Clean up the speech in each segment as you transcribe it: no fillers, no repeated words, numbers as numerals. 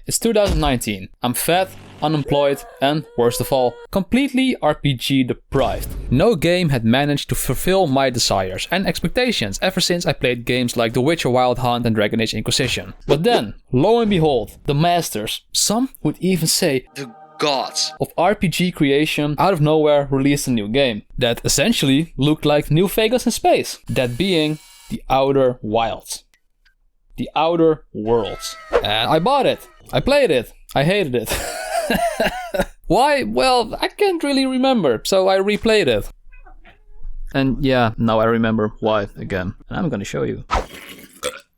It's 2019. I'm fat, unemployed, and worst of all, completely RPG deprived. No game had managed to fulfill my desires and expectations ever since I played games like The Witcher Wild Hunt and Dragon Age Inquisition. But then, lo and behold, the masters, some would even say the gods of RPG creation, out of nowhere released a new game that essentially looked like New Vegas in space. That being The Outer Wilds. The Outer Worlds. And I bought it. I played it. I hated it. Why? Well, I can't really remember, so I replayed it. And yeah, now I remember why again. And I'm gonna show you.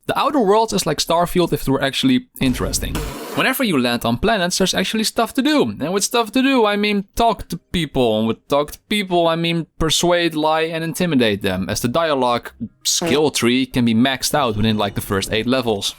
The Outer Worlds is like Starfield if it were actually interesting. Whenever you land on planets, there's actually stuff to do. And with stuff to do, I mean talk to people. And with talk to people, I mean persuade, lie, and intimidate them, as the dialogue skill tree can be maxed out within like the first 8 levels.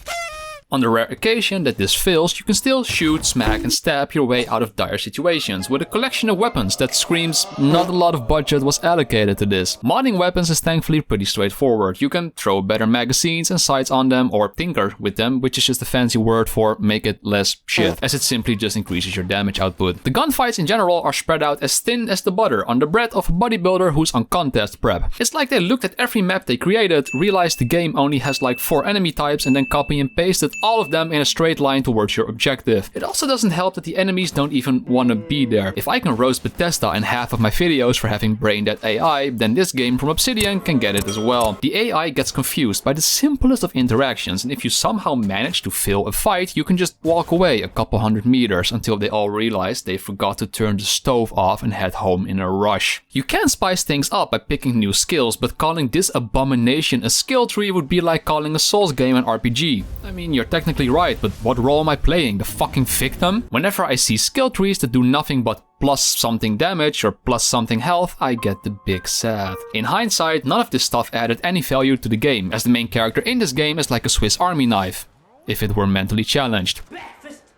On the rare occasion that this fails, you can still shoot, smack, and stab your way out of dire situations with a collection of weapons that screams not a lot of budget was allocated to this. Modding weapons is thankfully pretty straightforward. You can throw better magazines and sights on them, or tinker with them, which is just a fancy word for make it less shit, as it simply just increases your damage output. The gunfights in general are spread out as thin as the butter on the bread of a bodybuilder who's on contest prep. It's like they looked at every map they created, realized the game only has like 4 enemy types, and then copy and pasted all of them in a straight line towards your objective. It also doesn't help that the enemies don't even want to be there. If I can roast Bethesda in half of my videos for having brain dead AI, then this game from Obsidian can get it as well. The AI gets confused by the simplest of interactions, and if you somehow manage to fail a fight, you can just walk away a couple 100 meters until they all realize they forgot to turn the stove off and head home in a rush. You can spice things up by picking new skills, but calling this abomination a skill tree would be like calling a Souls game an RPG. I mean, you're technically right, but what role am I playing? The fucking victim? Whenever I see skill trees that do nothing but plus something damage or plus something health, I get the big sad. In hindsight, none of this stuff added any value to the game, as the main character in this game is like a Swiss Army knife, if it were mentally challenged.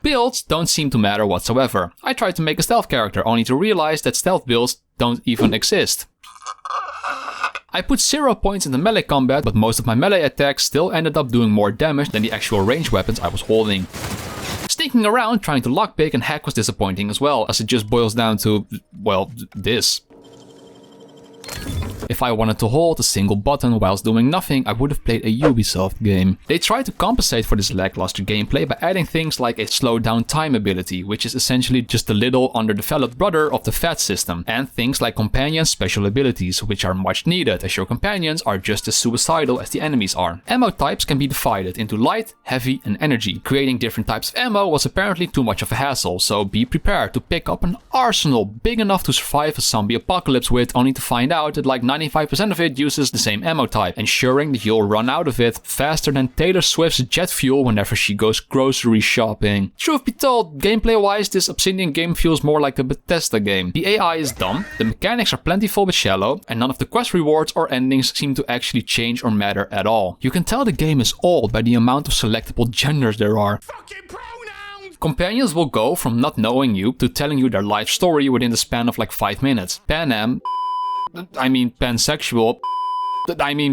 Builds don't seem to matter whatsoever. I tried to make a stealth character only to realize that stealth builds don't even exist. I put 0 points into melee combat, but most of my melee attacks still ended up doing more damage than the actual ranged weapons I was holding. Sneaking around trying to lockpick and hack was disappointing as well, as it just boils down to, well, this. If I wanted to hold a single button whilst doing nothing, I would have played a Ubisoft game. They tried to compensate for this lackluster gameplay by adding things like a slow down time ability, which is essentially just a little underdeveloped brother of the FAT system, and things like companion special abilities, which are much needed as your companions are just as suicidal as the enemies are. Ammo types can be divided into light, heavy, and energy. Creating different types of ammo was apparently too much of a hassle, so be prepared to pick up an arsenal big enough to survive a zombie apocalypse with, only to find out that like 95% of it uses the same ammo type, ensuring that you'll run out of it faster than Taylor Swift's jet fuel whenever she goes grocery shopping. Truth be told, gameplay wise, this Obsidian game feels more like a Bethesda game. The AI is dumb, the mechanics are plentiful but shallow, and none of the quest rewards or endings seem to actually change or matter at all. You can tell the game is old by the amount of selectable genders there are. Companions will go from not knowing you to telling you their life story within the span of like 5 minutes. Pansexual,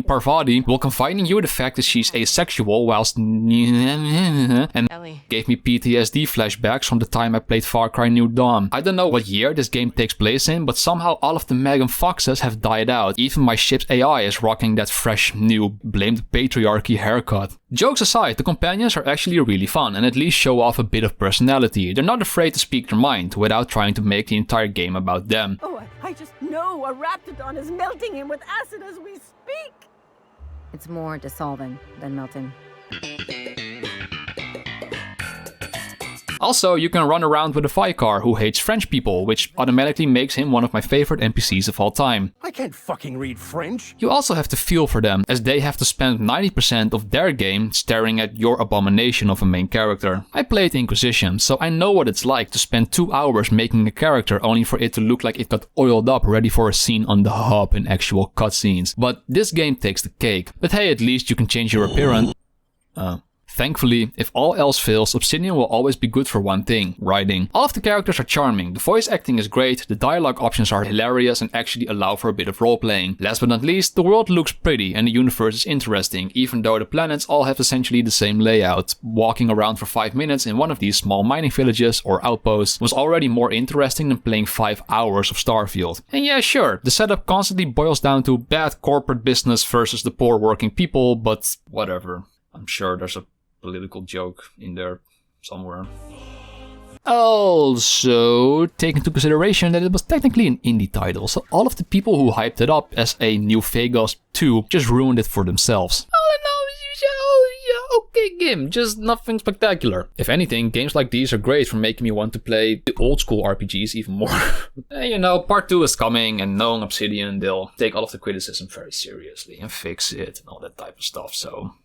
Parvati will confide in you the fact that she's asexual whilst and Ellie gave me PTSD flashbacks from the time I played Far Cry New Dawn. I don't know what year this game takes place in, but somehow all of the Megan Foxes have died out. Even my ship's AI is rocking that fresh, new, blame the patriarchy haircut. Jokes aside, the companions are actually really fun and at least show off a bit of personality. They're not afraid to speak their mind without trying to make the entire game about them. Oh, I just know a raptidon is melting him with acid as we speak. It's more dissolving than melting. Also, you can run around with a Vicar who hates French people, which automatically makes him one of my favorite NPCs of all time. I can't fucking read French. You also have to feel for them, as they have to spend 90% of their game staring at your abomination of a main character. I played Inquisition, so I know what it's like to spend 2 hours making a character only for it to look like it got oiled up ready for a scene on the hub in actual cutscenes. But this game takes the cake. But hey, at least you can change your appearance. Thankfully, if all else fails, Obsidian will always be good for one thing: writing. All of the characters are charming, the voice acting is great, the dialogue options are hilarious and actually allow for a bit of roleplaying. Last but not least, the world looks pretty and the universe is interesting, even though the planets all have essentially the same layout. Walking around for 5 minutes in one of these small mining villages or outposts was already more interesting than playing 5 hours of Starfield. And yeah, sure, the setup constantly boils down to bad corporate business versus the poor working people, but whatever. I'm sure there's a political joke in there somewhere. Also, take into consideration that it was technically an indie title, so all of the people who hyped it up as a new Vegas 2 just ruined it for themselves. Okay game, just nothing spectacular. If anything, games like these are great for making me want to play the old school RPGs even more. You know, part 2 is coming, and knowing Obsidian, they'll take all of the criticism very seriously and fix it and all that type of stuff, so...